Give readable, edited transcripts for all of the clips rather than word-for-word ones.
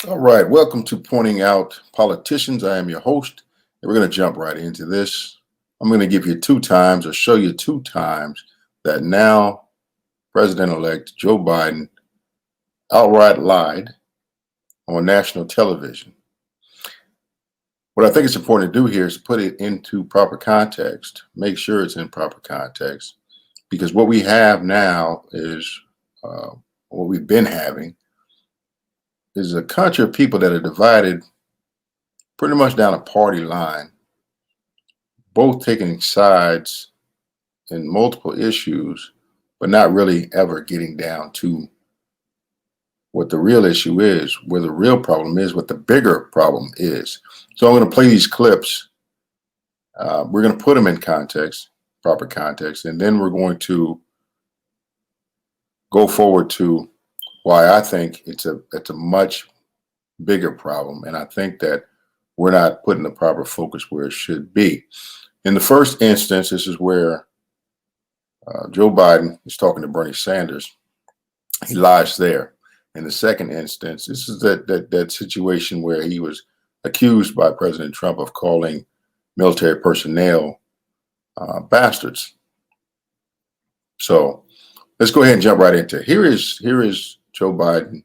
All right, welcome to Pointing Out Politicians. I am your host, and we're going to jump right into this. I'm going to give you two times or show you two times that now President-elect Joe Biden outright lied on national television. What I think it's important to do here is put it into proper context, make sure it's in proper context, because what we have now is what we've been having is a country of people that are divided pretty much down a party line, both taking sides in multiple issues, but not really ever getting down to what the real issue is, where the real problem is, what the bigger problem is. So I'm going to play these clips. We're going to put them in context, proper context, and then we're going to go forward to why I think it's a much bigger problem, and I think that we're not putting the proper focus where it should be. In the first instance, this is where Joe Biden is talking to Bernie Sanders. He lies there. In the second instance, this is that situation where he was accused by President Trump of calling military personnel bastards. So let's go ahead and jump right into it. Here is Joe Biden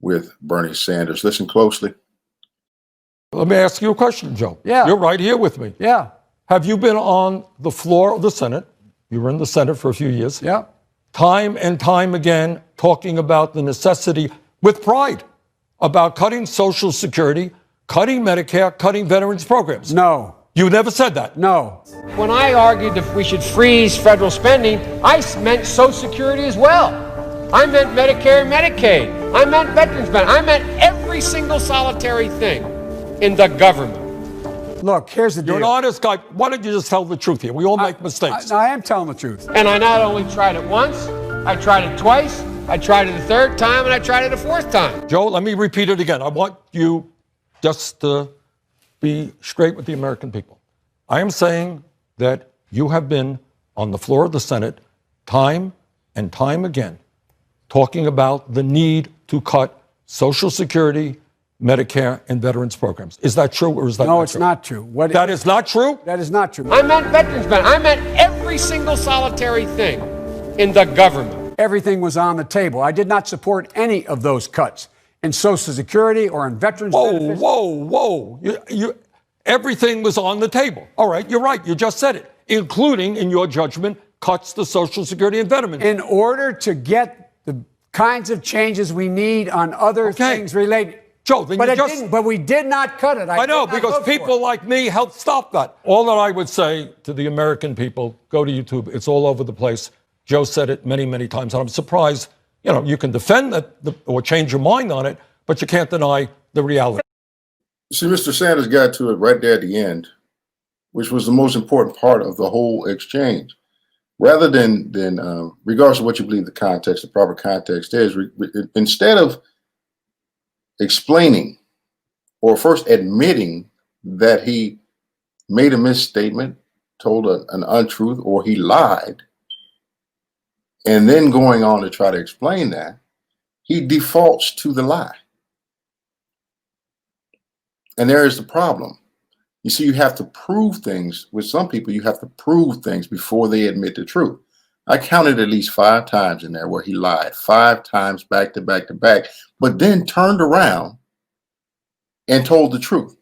with Bernie Sanders. Listen closely. Let me ask you a question, Joe. Yeah. You're right here with me. Yeah. Have you been on the floor of the Senate? You were in the Senate for a few years. Yeah. Time and time again, talking about the necessity, with pride, about cutting Social Security, cutting Medicare, cutting veterans programs. No. You never said that. No. When I argued that we should freeze federal spending, I meant Social Security as well. I meant Medicare and Medicaid. I meant veterans benefits. I meant every single solitary thing in the government. Look, here's the deal. You're an honest guy. Why don't you just tell the truth here? We all make mistakes. I am telling the truth. And I not only tried it once, I tried it twice, I tried it a third time, and I tried it a fourth time. Joe, let me repeat it again. I want you just to be straight with the American people. I am saying that you have been on the floor of the Senate time and time again talking about the need to cut Social Security, Medicare, and veterans programs. Is that true or is that not true? No, it's not true. That is not true? That is not true. I meant veterans benefits. I meant every single solitary thing in the government. Everything was on the table. I did not support any of those cuts in Social Security or in veterans benefits. Whoa. Everything was on the table. All right, you're right. You just said it, including, in your judgment, cuts to Social Security and veterans. In order to get the kinds of changes we need on other things related. Joe, then but we did not cut it. I know, because people like me helped stop that. All that I would say to the American people, go to YouTube. It's all over the place. Joe said it many, many times, and I'm surprised, you can defend that or change your mind on it, but you can't deny the reality. See, Mr. Sanders got to it right there at the end, which was the most important part of the whole exchange. Rather than regardless of what you believe the context, the proper context is, instead of explaining or first admitting that he made a misstatement, told an untruth, or he lied, and then going on to try to explain that, he defaults to the lie. And there is the problem. You see, you have to prove things. With some people, you have to prove things before they admit the truth. I counted at least 5 times in there where he lied, 5 times back to back to back, but then turned around and told the truth.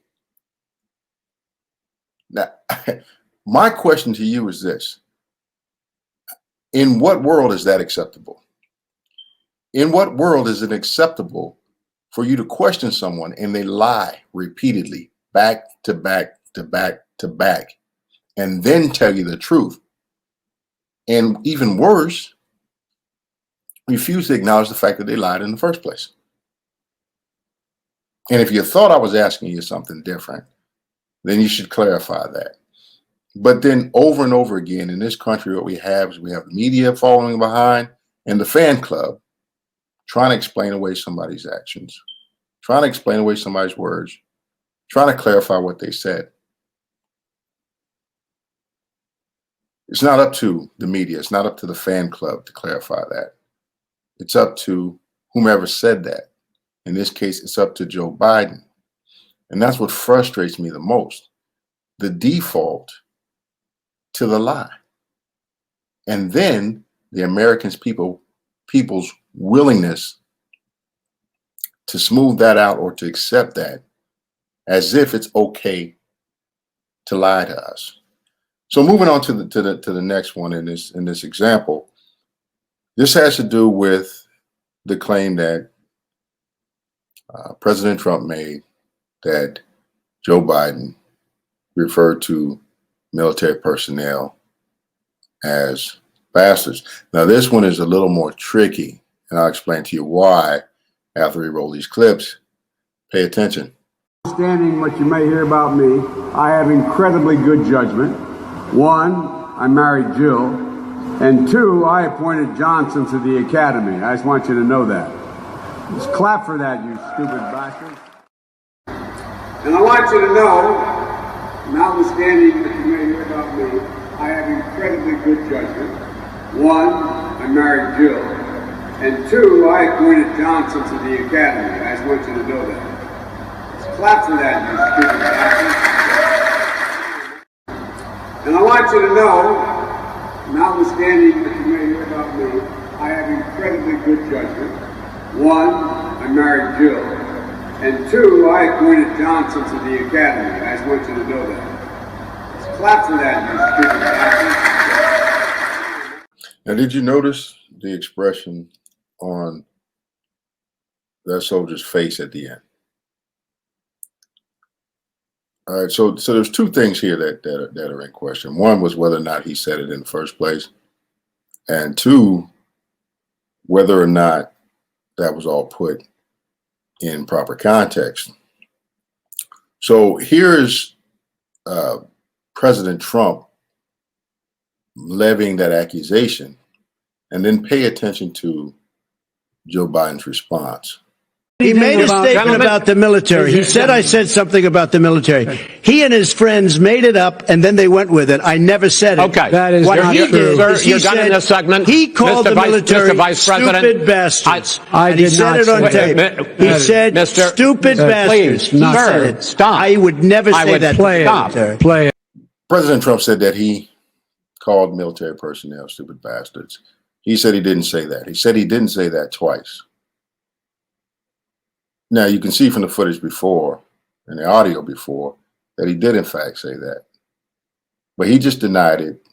Now, my question to you is this. In what world is that acceptable? In what world is it acceptable for you to question someone and they lie repeatedly, back to back to back to back, and then tell you the truth? And even worse, refuse to acknowledge the fact that they lied in the first place. And if you thought I was asking you something different, then you should clarify that. But then over and over again in this country, what we have is we have the media following behind and the fan club trying to explain away somebody's actions, trying to explain away somebody's words, trying to clarify what they said. It's not up to the media. It's not up to the fan club to clarify that. It's up to whomever said that In this case, it's up to Joe Biden. And that's what frustrates me the most. The default to the lie. And then the people's willingness to smooth that out or to accept that as if it's okay to lie to us. So moving on to the next one in this example, this has to do with the claim that President Trump made that Joe Biden referred to military personnel as bastards. Now, this one is a little more tricky, and I'll explain to you why after we roll these clips. Pay attention. Understanding what you may hear about me, I have incredibly good judgment. One, I married Jill. And two, I appointed Johnson to the academy. I just want you to know that. Just clap for that, you stupid bastard. And I want you to know, notwithstanding what you may hear about me, I have incredibly good judgment. One, I married Jill. And two, I appointed Johnson to the academy. I just want you to know that. Just clap for that, you stupid bastard. And I want you to know, notwithstanding what you may hear about me, I have incredibly good judgment. One, I married Jill. And two, I appointed Johnson to the academy. I just want you to know that. Just clap for that, you stupid bastard. Now, did you notice the expression on that soldier's face at the end? All right, so there's two things here that are in question. One was whether or not he said it in the first place, and two, whether or not that was all put in proper context. So here's President Trump levying that accusation, and then pay attention to Joe Biden's response. He made a statement about the military. He said I said something about the military. He and his friends made it up, and then they went with it. I never said it. Okay. That is What not he true. did, Sir, you're done in this segment. He called Mr. the Vice- military Mr. Vice President, stupid bastards. I and he did said not it on say tape. that. He said Mr. stupid bastards. Please, He sir, said it. stop. I would never I say would that. Play to it. Play it. President Trump said that he called military personnel stupid bastards. He said he didn't say that. He said he didn't say that twice. Now, you can see from the footage before and the audio before that he did, in fact, say that. But he just denied it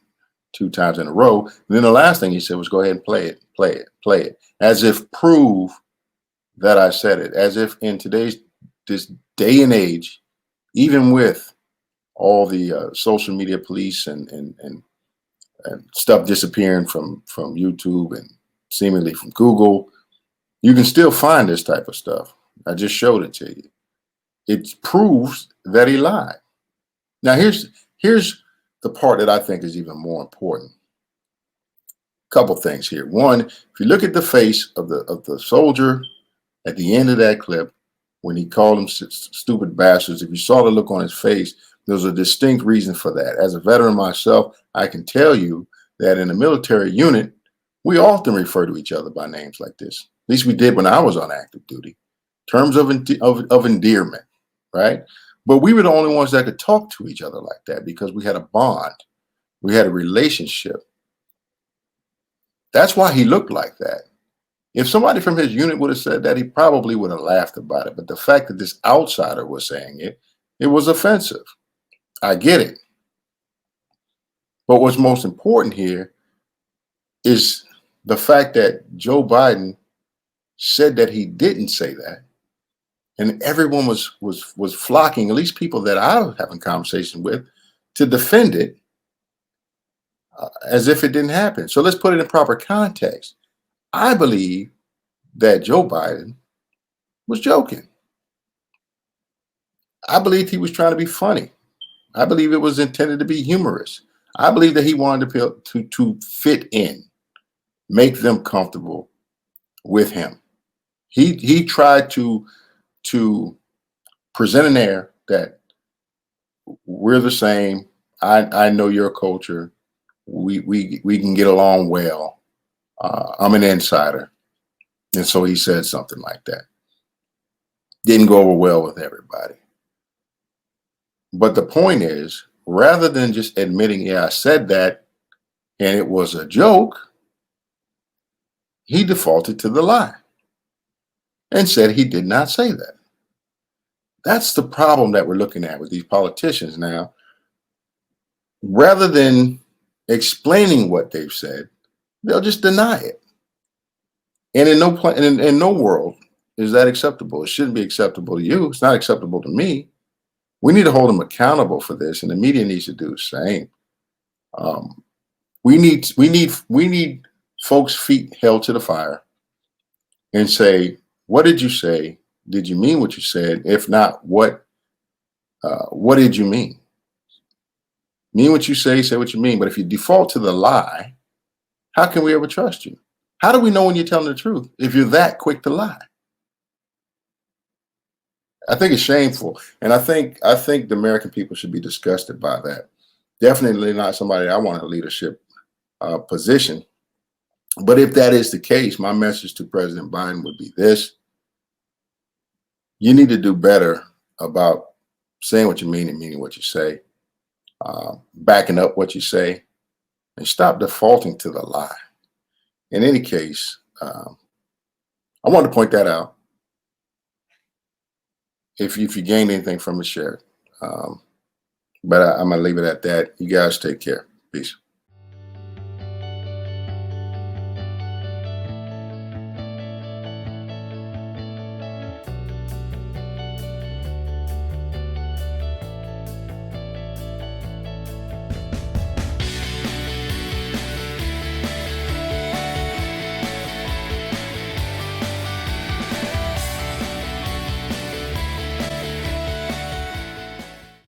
2 times in a row. And then the last thing he said was, go ahead and play it, as if prove that I said it, as if in this day and age, even with all the social media police and stuff disappearing from YouTube and seemingly from Google, you can still find this type of stuff. I just showed it to you. It proves that he lied. Now, here's the part that I think is even more important. Couple things here. One, if you look at the face of the soldier at the end of that clip, when he called them stupid bastards, if you saw the look on his face, there's a distinct reason for that. As a veteran myself, I can tell you that in a military unit, we often refer to each other by names like this. At least we did when I was on active duty. Terms of endearment, right? But we were the only ones that could talk to each other like that because we had a bond. We had a relationship. That's why he looked like that. If somebody from his unit would have said that, he probably would have laughed about it. But the fact that this outsider was saying it, it was offensive. I get it. But what's most important here is the fact that Joe Biden said that he didn't say that. And everyone was flocking, at least people that I was having conversation with, to defend it as if it didn't happen. So let's put it in proper context. I believe that Joe Biden was joking. I believe he was trying to be funny. I believe it was intended to be humorous. I believe that he wanted to fit in, make them comfortable with him. He tried to present an air that we're the same. I know your culture. We can get along well. I'm an insider. And so he said something like that. Didn't go over well with everybody. But the point is, rather than just admitting, yeah, I said that and it was a joke, he defaulted to the lie and said he did not say that. That's the problem that we're looking at with these politicians now. Rather than explaining what they've said, they'll just deny it. And in no world is that acceptable. It shouldn't be acceptable to you. It's not acceptable to me. We need to hold them accountable for this, and the media needs to do the same. We need folks' feet held to the fire and say, what did you say? Did you mean what you said? If not, what did you mean? Mean what you say what you mean. But if you default to the lie, how can we ever trust you? How do we know when you're telling the truth if you're that quick to lie? I think it's shameful, and I think the American people should be disgusted by that. Definitely not somebody I want in a leadership position. But if that is the case, my message to President Biden would be this: you need to do better about saying what you mean and meaning what you say, backing up what you say, and stop defaulting to the lie. In any case, I wanted to point that out. If you gained anything from it, share it. But I'm going to leave it at that. You guys take care. Peace.